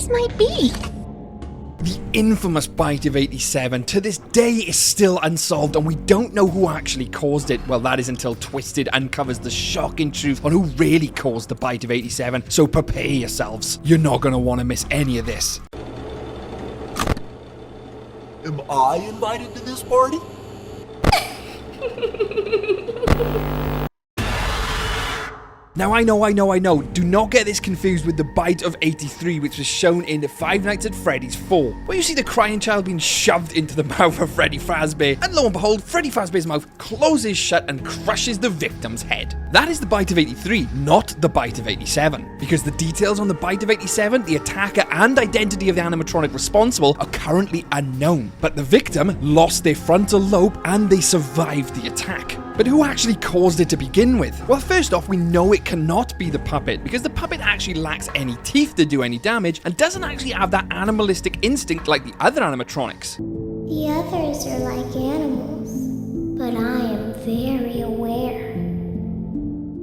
this might be. The infamous bite of 87 to this day is still unsolved, and we don't know who actually caused it. Well, that is until Twisted uncovers the shocking truth on who really caused the bite of 87, so prepare yourselves. You're not going to want to miss any of this. Am I invited to this party? Now I know, do not get this confused with the bite of 83, which was shown in Five Nights at Freddy's 4, where you see the crying child being shoved into the mouth of Freddy Fazbear, and lo and behold, Freddy Fazbear's mouth closes shut and crushes the victim's head. That is the bite of 83, not the bite of 87, because the details on the bite of 87, the attacker and identity of the animatronic responsible are currently unknown, but the victim lost their frontal lobe and they survived the attack. But who actually caused it to begin with? Well, first off, we know it cannot be the puppet, because the puppet actually lacks any teeth to do any damage and doesn't actually have that animalistic instinct like the other animatronics. The others are like animals, but I am very aware.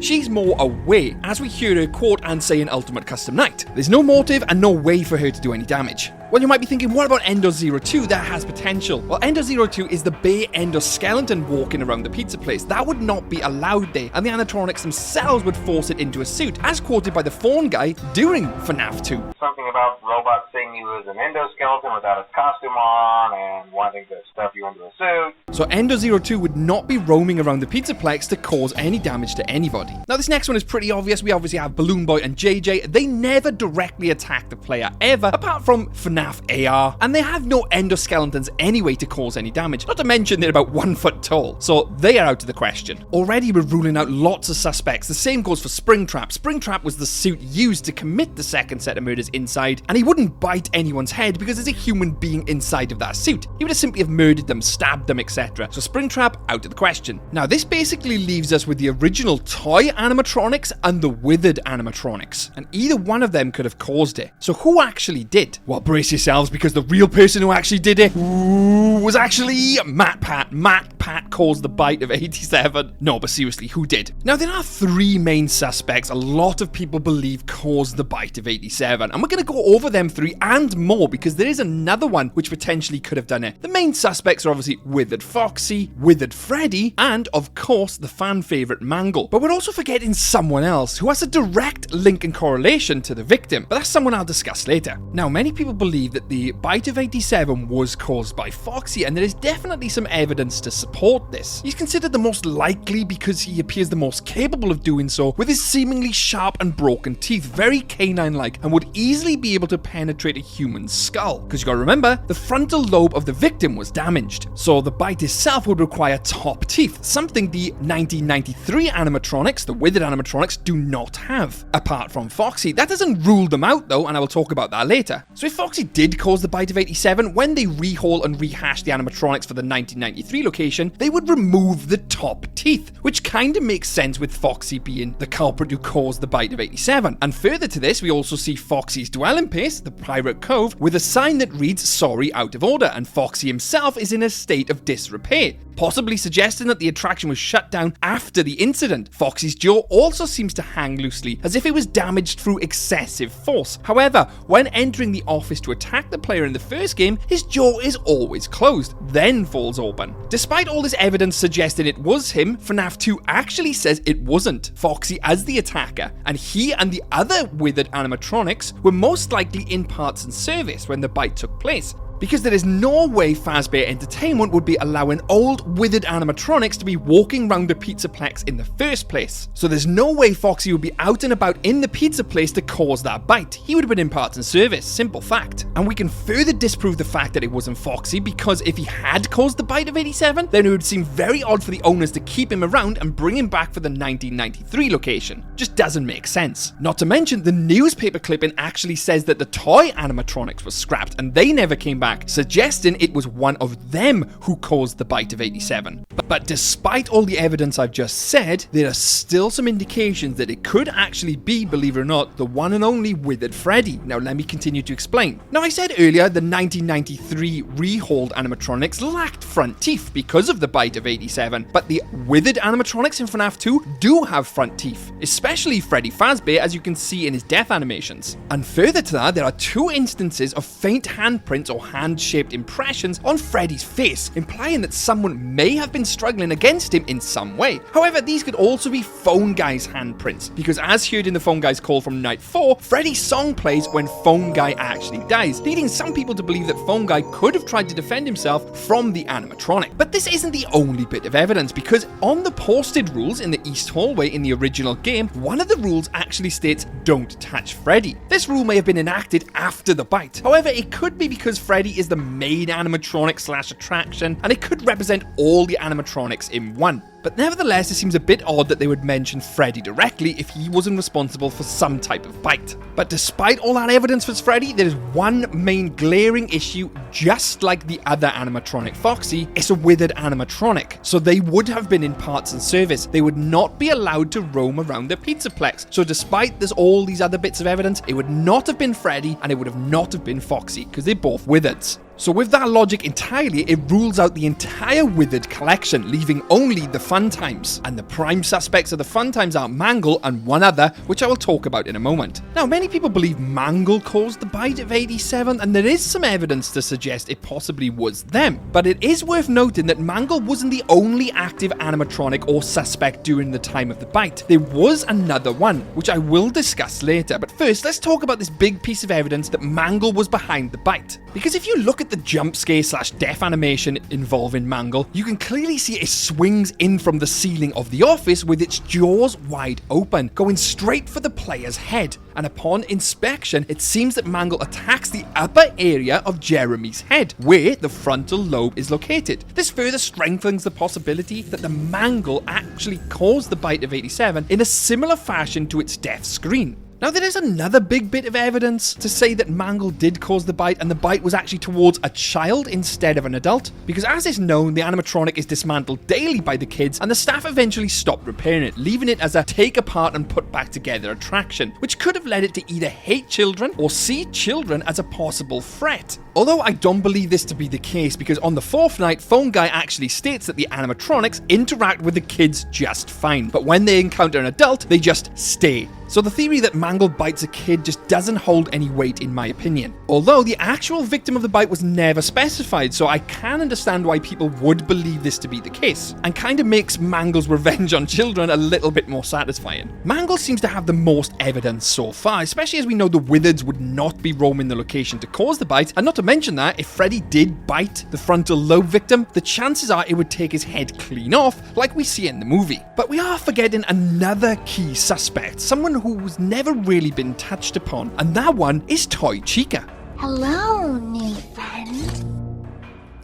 She's more aware, as we hear her quote and say in Ultimate Custom Night. There's no motive and no way for her to do any damage. Well, you might be thinking, what about Endo02? That has potential. Well, Endo02 is the bare endoskeleton walking around the pizza place. That would not be allowed there, and the animatronics themselves would force it into a suit, as quoted by the phone guy during FNAF 2. Something about robots saying he was an endoskeleton without his costume on and wanting to stuff you into a suit. So Endo02 would not be roaming around the pizzaplex to cause any damage to anybody. Now, this next one is pretty obvious. We obviously have Balloon Boy and JJ. They never directly attack the player, ever, apart from FNAF AR, and they have no endoskeletons anyway to cause any damage, not to mention they're about 1 foot tall, so they are out of the question. Already we're ruling out lots of suspects. The same goes for Springtrap. Springtrap was the suit used to commit the second set of murders inside, and he wouldn't bite anyone's head because there's a human being inside of that suit. He would have simply have murdered them, stabbed them, etc. So Springtrap, out of the question. Now this basically leaves us with the original toy animatronics and the withered animatronics, and either one of them could have caused it. So who actually did? Well, brace yourselves, because the real person who actually did it was actually MatPat. MatPat caused the bite of 87. No, but seriously, who did? Now, there are three main suspects a lot of people believe caused the bite of 87, and we're going to go over them three and more, because there is another one which potentially could have done it. The main suspects are obviously withered Foxy, withered Freddy, and of course the fan favourite Mangle. But we're also forgetting someone else who has a direct link and correlation to the victim, but that's someone I'll discuss later. Now, many people believe that the bite of 87 was caused by Foxy, and there is definitely some evidence to support this. He's considered the most likely because he appears the most capable of doing so, with his seemingly sharp and broken teeth, very canine-like, and would easily be able to penetrate a human's skull. Because you gotta remember, the frontal lobe of the victim was damaged, so the bite itself would require top teeth, something the 1993 animatronics, the withered animatronics, do not have. Apart from Foxy, that doesn't rule them out though, and I will talk about that later. So if Foxy did cause the bite of 87, when they rehaul and rehash the animatronics for the 1993 location, they would remove the top teeth, which kinda makes sense with Foxy being the culprit who caused the bite of 87. And further to this, we also see Foxy's dwelling place, the Pirate Cove, with a sign that reads "Sorry, out of order," and Foxy himself is in a state of disrepair, possibly suggesting that the attraction was shut down after the incident. Foxy's jaw also seems to hang loosely, as if it was damaged through excessive force. However, when entering the office to attack the player in the first game, his jaw is always closed, then falls open. Despite all this evidence suggesting it was him, FNAF 2 actually says it wasn't Foxy as the attacker, and he and the other withered animatronics were most likely in parts and service when the bite took place. Because there is no way Fazbear Entertainment would be allowing old, withered animatronics to be walking around the pizzaplex in the first place. So there's no way Foxy would be out and about in the pizza place to cause that bite. He would have been in parts and service, simple fact. And we can further disprove the fact that it wasn't Foxy, because if he had caused the bite of 87, then it would seem very odd for the owners to keep him around and bring him back for the 1993 location. Just doesn't make sense. Not to mention, the newspaper clipping actually says that the toy animatronics were scrapped and they never came back flashback, suggesting it was one of them who caused the bite of 87. But despite all the evidence I've just said, there are still some indications that it could actually be, believe it or not, the one and only withered Freddy. Now let me continue to explain. Now I said earlier the 1993 rehauled animatronics lacked front teeth because of the bite of 87, but the withered animatronics in FNAF 2 do have front teeth, especially Freddy Fazbear, as you can see in his death animations. And further to that, there are 2 instances of faint handprints or hand-shaped impressions on Freddy's face, implying that someone may have been struggling against him in some way. However, these could also be Phone Guy's handprints, because as heard in the Phone Guy's call from Night 4, Freddy's song plays when Phone Guy actually dies, leading some people to believe that Phone Guy could have tried to defend himself from the animatronic. But this isn't the only bit of evidence, because on the posted rules in the East Hallway in the original game, one of the rules actually states don't touch Freddy. This rule may have been enacted after the bite. However, it could be because Freddy is the main animatronic / attraction, and it could represent all the animatronics in one. But nevertheless, it seems a bit odd that they would mention Freddy directly if he wasn't responsible for some type of bite. But despite all that evidence for Freddy, there is one main glaring issue. Just like the other animatronic Foxy, it's a withered animatronic, so they would have been in parts and service. They would not be allowed to roam around the Pizzaplex. So despite there's all these other bits of evidence, it would not have been Freddy and it would have not have been Foxy, because they're both withereds. So with that logic entirely, it rules out the entire withered collection, leaving only the Fun Times. And the prime suspects of the Fun Times are Mangle and one other, which I will talk about in a moment. Now, many people believe Mangle caused the bite of 87, and there is some evidence to suggest it possibly was them. But it is worth noting that Mangle wasn't the only active animatronic or suspect during the time of the bite. There was another one, which I will discuss later. But first, let's talk about this big piece of evidence that Mangle was behind the bite. Because if you look at the jump scare / death animation involving Mangle, you can clearly see it swings in from the ceiling of the office with its jaws wide open, going straight for the player's head. And upon inspection, it seems that Mangle attacks the upper area of Jeremy's head, where the frontal lobe is located. This further strengthens the possibility that the Mangle actually caused the bite of 87 in a similar fashion to its death screen. Now, there is another big bit of evidence to say that Mangle did cause the bite, and the bite was actually towards a child instead of an adult, because as is known, the animatronic is dismantled daily by the kids, and the staff eventually stopped repairing it, leaving it as a take apart and put back together attraction, which could have led it to either hate children or see children as a possible threat. Although I don't believe this to be the case, because on the 4th night, Phone Guy actually states that the animatronics interact with the kids just fine, but when they encounter an adult, they just stay. So the theory that Mangle bites a kid just doesn't hold any weight in my opinion. Although the actual victim of the bite was never specified, so I can understand why people would believe this to be the case, and kind of makes Mangle's revenge on children a little bit more satisfying. Mangle seems to have the most evidence so far, especially as we know the withereds would not be roaming the location to cause the bite, and not to mention that if Freddy did bite the frontal lobe victim, the chances are it would take his head clean off like we see in the movie. But we are forgetting another key suspect, someone who's never really been touched upon, and that one is Toy Chica. Hello, new friend.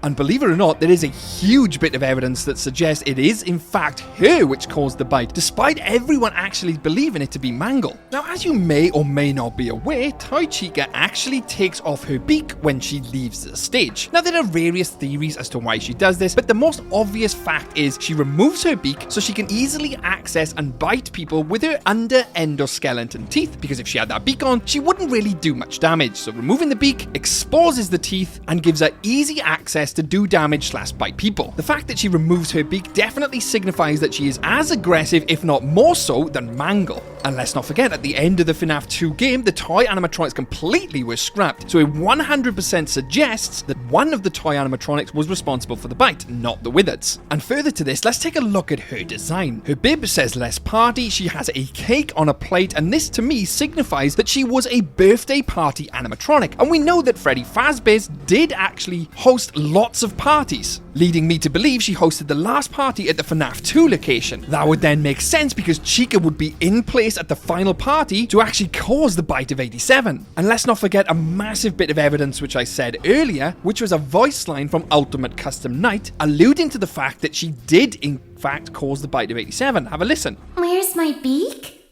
And believe it or not, there is a huge bit of evidence that suggests it is in fact her which caused the bite, despite everyone actually believing it to be Mangle. Now, as you may or may not be aware, Toy Chica actually takes off her beak when she leaves the stage. Now, there are various theories as to why she does this, but the most obvious fact is she removes her beak so she can easily access and bite people with her under endoskeleton teeth, because if she had that beak on, she wouldn't really do much damage. So removing the beak exposes the teeth and gives her easy access to do damage / bite people. The fact that she removes her beak definitely signifies that she is as aggressive, if not more so, than Mangle. And let's not forget, at the end of the FNAF 2 game, the toy animatronics completely were scrapped, so it 100% suggests that one of the toy animatronics was responsible for the bite, not the withereds. And further to this, let's take a look at her design. Her bib says less party, she has a cake on a plate, and this to me signifies that she was a birthday party animatronic. And we know that Freddy Fazbear did actually host lots of parties, leading me to believe she hosted the last party at the FNAF 2 location. That would then make sense because Chica would be in place at the final party to actually cause the bite of 87. And let's not forget a massive bit of evidence which I said earlier, which was a voice line from Ultimate Custom Night, alluding to the fact that she did in fact cause the bite of 87. Have a listen. Where's my beak?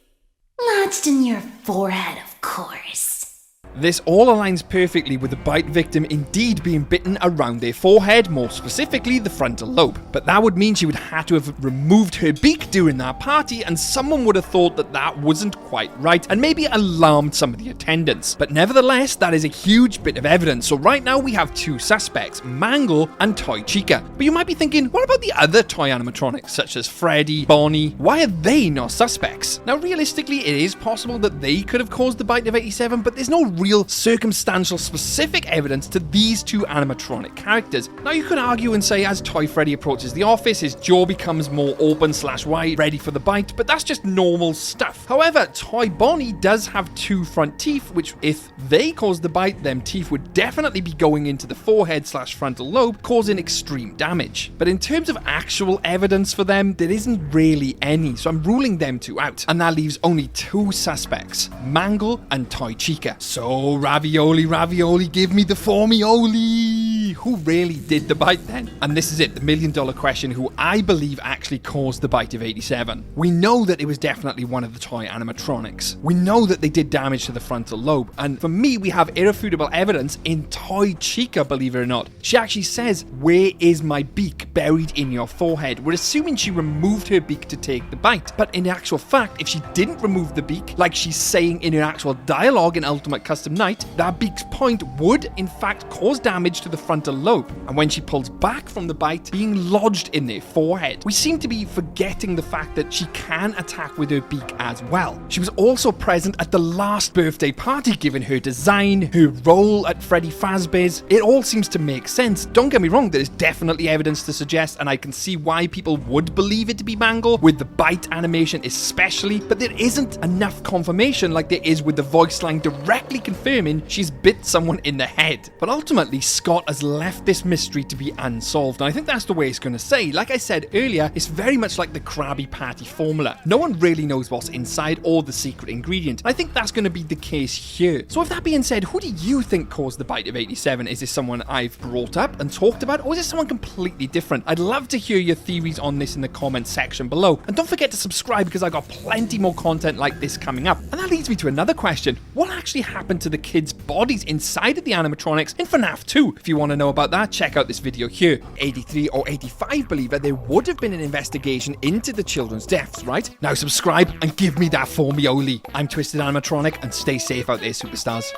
Lodged in your forehead, of course. This all aligns perfectly with the bite victim indeed being bitten around their forehead, more specifically the frontal lobe. But that would mean she would have to have removed her beak during that party, and someone would have thought that that wasn't quite right and maybe alarmed some of the attendants. But nevertheless, that is a huge bit of evidence. So right now we have two suspects, Mangle and Toy Chica. But you might be thinking, what about the other toy animatronics such as Freddy, Bonnie? Why are they not suspects? Now realistically, it is possible that they could have caused the bite of 87, but there's no real circumstantial specific evidence to these two animatronic characters. Now you could argue and say as Toy Freddy approaches the office, his jaw becomes more open/wide, ready for the bite, but that's just normal stuff. However, Toy Bonnie does have two front teeth, which if they caused the bite, them teeth would definitely be going into the forehead/frontal lobe, causing extreme damage. But in terms of actual evidence for them, there isn't really any, so I'm ruling them two out. And that leaves only two suspects, Mangle and Toy Chica. So ravioli, give me the formioli. Who really did the bite then? And this is it, the million-dollar question, who I believe actually caused the bite of 87. We know that it was definitely one of the toy animatronics. We know that they did damage to the frontal lobe, and for me, we have irrefutable evidence in Toy Chica, believe it or not. She actually says, "Where is my beak? Buried in your forehead." We're assuming she removed her beak to take the bite, but in actual fact, if she didn't remove the beak, like she's saying in her actual dialogue in Ultimate Custom Night, that beak's point would in fact cause damage to the frontal lobe, and when she pulls back from the bite, being lodged in their forehead. We seem to be forgetting the fact that she can attack with her beak as well. She was also present at the last birthday party, given her design, her role at Freddy Fazbear's. It all seems to make sense. Don't get me wrong, there is definitely evidence to suggest, and I can see why people would believe it to be Mangle, with the bite animation especially, but there isn't enough confirmation like there is with the voice line directly confirming she's bit someone in the head. But ultimately, Scott has left this mystery to be unsolved, and I think that's the way it's going to stay. Like I said earlier, it's very much like the Krabby Patty formula. No one really knows what's inside or the secret ingredient. I think that's going to be the case here. So with that being said, who do you think caused the bite of 87? Is this someone I've brought up and talked about, or is it someone completely different? I'd love to hear your theories on this in the comments section below. And don't forget to subscribe, because I've got plenty more content like this coming up. And that leads me to another question. What actually happened to the kids' bodies inside of the animatronics in FNAF 2? If you want to know about that, check out this video here. 83 or 85 believe that there would have been an investigation into the children's deaths, right? Now subscribe and give me that formioli. I'm Twisted Animatronic, and stay safe out there, superstars.